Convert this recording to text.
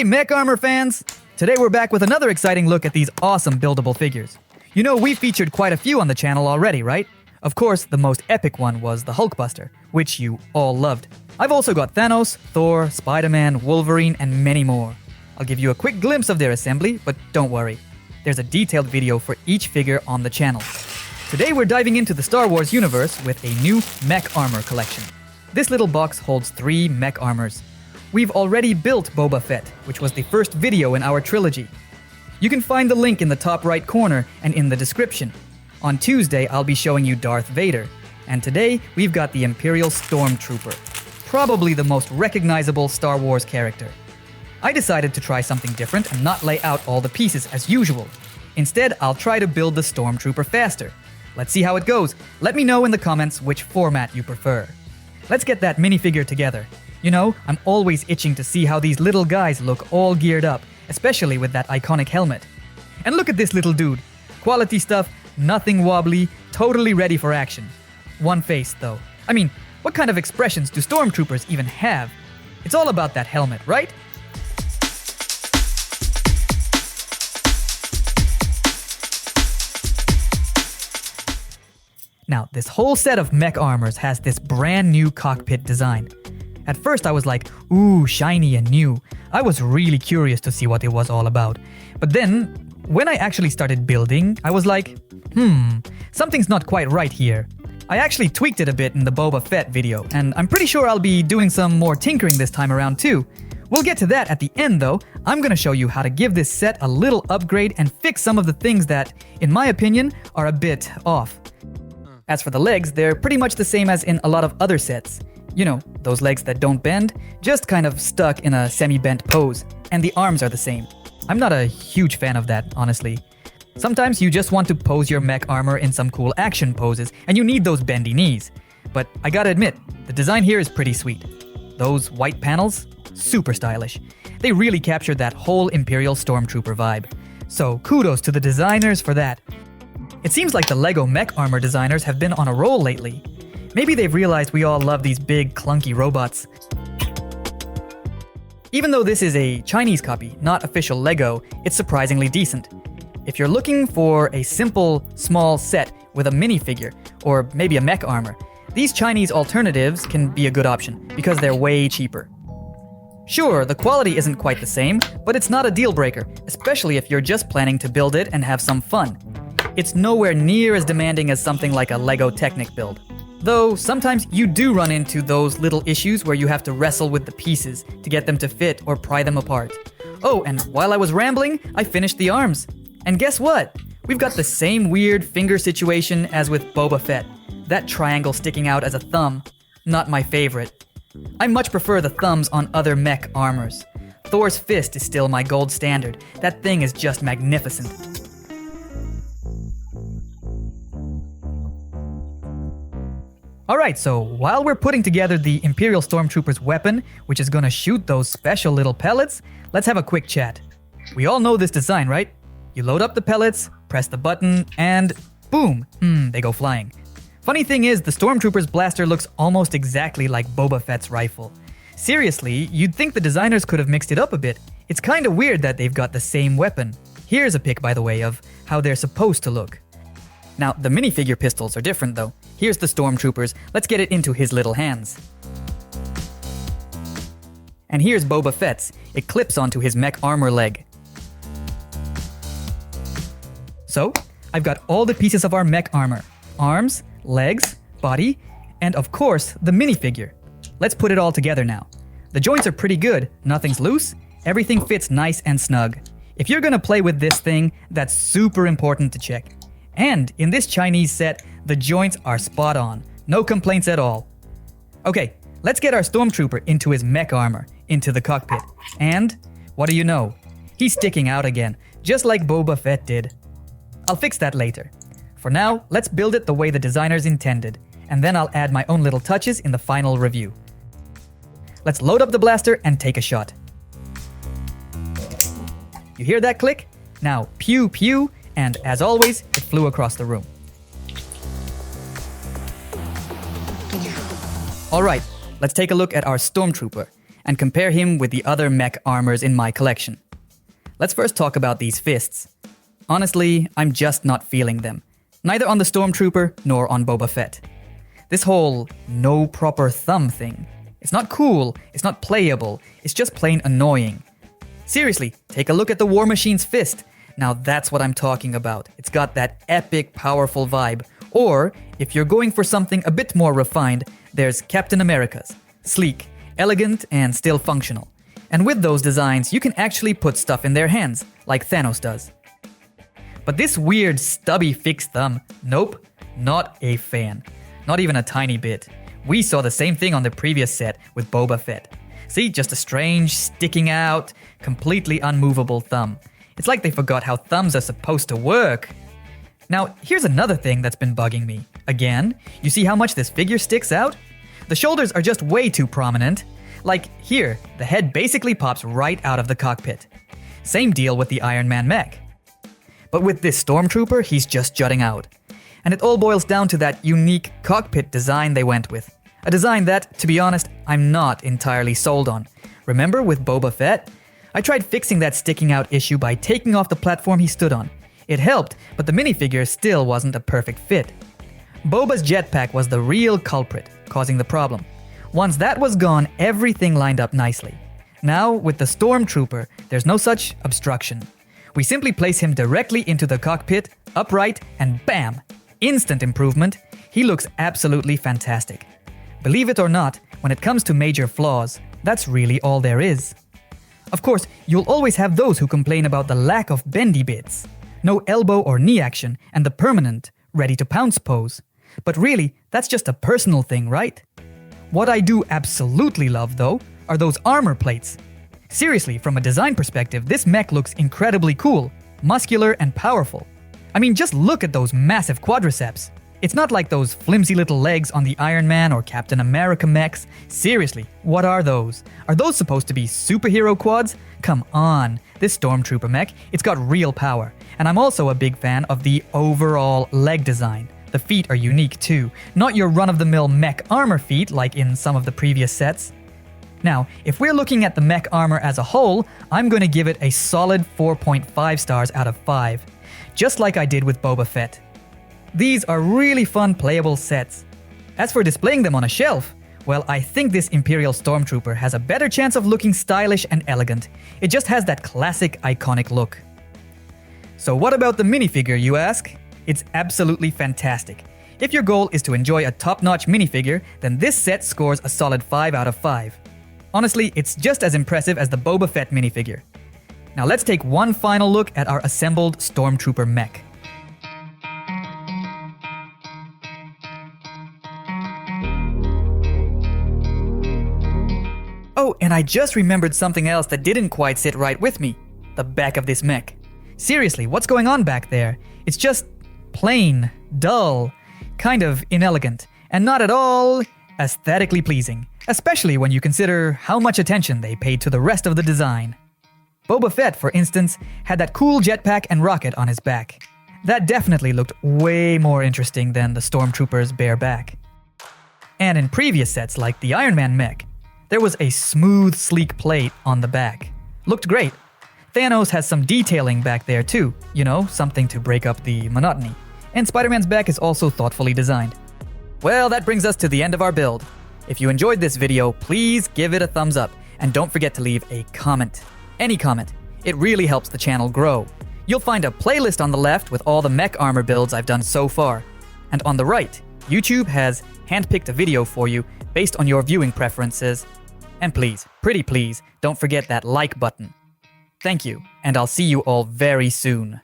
Hey Mech Armor fans! Today we're back with another exciting look at these awesome buildable figures. You know, we've featured quite a few on the channel already, right? Of course, the most epic one was the Hulkbuster, which you all loved. I've also got Thanos, Thor, Spider-Man, Wolverine, and many more. I'll give you a quick glimpse of their assembly, but don't worry. There's a detailed video for each figure on the channel. Today we're diving into the Star Wars universe with a new Mech Armor collection. This little box holds 3 Mech Armors. We've already built Boba Fett, which was the first video in our trilogy. You can find the link in the top right corner and in the description. On Tuesday, I'll be showing you Darth Vader. And today, we've got the Imperial Stormtrooper, probably the most recognizable Star Wars character. I decided to try something different and not lay out all the pieces as usual. Instead, I'll try to build the Stormtrooper faster. Let's see how it goes. Let me know in the comments which format you prefer. Let's get that minifigure together. You know, I'm always itching to see how these little guys look all geared up, especially with that iconic helmet. And look at this little dude. Quality stuff, nothing wobbly, totally ready for action. One face, though. I mean, what kind of expressions do stormtroopers even have? It's all about that helmet, right? Now, this whole set of mech armors has this brand new cockpit design. At first I was like, ooh, shiny and new. I was really curious to see what it was all about. But then, when I actually started building, I was like, something's not quite right here. I actually tweaked it a bit in the Boba Fett video, and I'm pretty sure I'll be doing some more tinkering this time around too. We'll get to that at the end though. I'm gonna show you how to give this set a little upgrade and fix some of the things that, in my opinion, are a bit off. As for the legs, they're pretty much the same as in a lot of other sets. You know, those legs that don't bend, just kind of stuck in a semi-bent pose. And the arms are the same. I'm not a huge fan of that, honestly. Sometimes you just want to pose your mech armor in some cool action poses, and you need those bendy knees. But I gotta admit, the design here is pretty sweet. Those white panels, super stylish. They really captured that whole Imperial Stormtrooper vibe. So kudos to the designers for that. It seems like the LEGO mech armor designers have been on a roll lately. Maybe they've realized we all love these big, clunky robots. Even though this is a Chinese copy, not official LEGO, it's surprisingly decent. If you're looking for a simple, small set with a minifigure, or maybe a mech armor, these Chinese alternatives can be a good option, because they're way cheaper. Sure, the quality isn't quite the same, but it's not a deal breaker, especially if you're just planning to build it and have some fun. It's nowhere near as demanding as something like a LEGO Technic build. Though, sometimes you do run into those little issues where you have to wrestle with the pieces to get them to fit or pry them apart. Oh, and while I was rambling, I finished the arms. And guess what? We've got the same weird finger situation as with Boba Fett. That triangle sticking out as a thumb. Not my favorite. I much prefer the thumbs on other mech armors. Thor's fist is still my gold standard. That thing is just magnificent. Alright, so while we're putting together the Imperial Stormtrooper's weapon, which is gonna shoot those special little pellets, let's have a quick chat. We all know this design, right? You load up the pellets, press the button, and boom, they go flying. Funny thing is, the Stormtrooper's blaster looks almost exactly like Boba Fett's rifle. Seriously, you'd think the designers could have mixed it up a bit. It's kinda weird that they've got the same weapon. Here's a pic, by the way, of how they're supposed to look. Now, the minifigure pistols are different though. Here's the Stormtrooper's. Let's get it into his little hands. And here's Boba Fett's. It clips onto his mech armor leg. So, I've got all the pieces of our mech armor. Arms, legs, body, and of course, the minifigure. Let's put it all together now. The joints are pretty good, nothing's loose, everything fits nice and snug. If you're gonna play with this thing, that's super important to check. And in this Chinese set, the joints are spot on. No complaints at all. Okay, let's get our Stormtrooper into his mech armor, into the cockpit. And, what do you know? He's sticking out again, just like Boba Fett did. I'll fix that later. For now, let's build it the way the designers intended, and then I'll add my own little touches in the final review. Let's load up the blaster and take a shot. You hear that click? Now, pew pew, and as always, it flew across the room. Alright, let's take a look at our Stormtrooper. and compare him with the other mech armors in my collection. Let's first talk about these fists. Honestly, I'm just not feeling them. Neither on the Stormtrooper nor on Boba Fett. This whole no proper thumb thing. It's not cool, it's not playable, it's just plain annoying. Seriously, take a look at the War Machine's fist. Now that's what I'm talking about. It's got that epic, powerful vibe. Or, if you're going for something a bit more refined, there's Captain America's. Sleek, elegant, and still functional. And with those designs, you can actually put stuff in their hands, like Thanos does. But this weird, stubby fixed thumb, nope, not a fan. Not even a tiny bit. We saw the same thing on the previous set with Boba Fett. See, just a strange, sticking out, completely unmovable thumb. It's like they forgot how thumbs are supposed to work. Now, here's another thing that's been bugging me. Again, you see how much this figure sticks out? The shoulders are just way too prominent. Like here, the head basically pops right out of the cockpit. Same deal with the Iron Man mech. But with this Stormtrooper, he's just jutting out. And it all boils down to that unique cockpit design they went with. A design that, to be honest, I'm not entirely sold on. Remember with Boba Fett? I tried fixing that sticking out issue by taking off the platform he stood on. It helped, but the minifigure still wasn't a perfect fit. Boba's jetpack was the real culprit, causing the problem. Once that was gone, everything lined up nicely. Now, with the Stormtrooper, there's no such obstruction. We simply place him directly into the cockpit, upright, and bam! Instant improvement. He looks absolutely fantastic. Believe it or not, when it comes to major flaws, that's really all there is. Of course, you'll always have those who complain about the lack of bendy bits. No elbow or knee action, and the permanent, ready-to-pounce pose. But really, that's just a personal thing, right? What I do absolutely love, though, are those armor plates. Seriously, from a design perspective, this mech looks incredibly cool, muscular, and powerful. I mean, just look at those massive quadriceps. It's not like those flimsy little legs on the Iron Man or Captain America mechs. Seriously, what are those? Are those supposed to be superhero quads? Come on, this Stormtrooper mech, it's got real power. And I'm also a big fan of the overall leg design. The feet are unique too, not your run-of-the-mill mech armor feet like in some of the previous sets. Now, if we're looking at the mech armor as a whole, I'm going to give it a solid 4.5 stars out of 5, just like I did with Boba Fett. These are really fun playable sets. As for displaying them on a shelf, well, I think this Imperial Stormtrooper has a better chance of looking stylish and elegant. It just has that classic iconic look. So what about the minifigure, you ask? It's absolutely fantastic. If your goal is to enjoy a top-notch minifigure, then this set scores a solid 5 out of 5. Honestly, it's just as impressive as the Boba Fett minifigure. Now let's take one final look at our assembled Stormtrooper mech. Oh, and I just remembered something else that didn't quite sit right with me. The back of this mech. Seriously, what's going on back there? It's just plain, dull, kind of inelegant, and not at all aesthetically pleasing, especially when you consider how much attention they paid to the rest of the design. Boba Fett, for instance, had that cool jetpack and rocket on his back. That definitely looked way more interesting than the Stormtrooper's bare back. And in previous sets like the Iron Man mech, there was a smooth, sleek plate on the back. Looked great. Thanos has some detailing back there too, you know, something to break up the monotony. And Spider-Man's back is also thoughtfully designed. Well, that brings us to the end of our build. If you enjoyed this video, please give it a thumbs up, and don't forget to leave a comment. Any comment. It really helps the channel grow. You'll find a playlist on the left with all the mech armor builds I've done so far. And on the right, YouTube has handpicked a video for you based on your viewing preferences. And please, pretty please, don't forget that like button. Thank you, and I'll see you all very soon.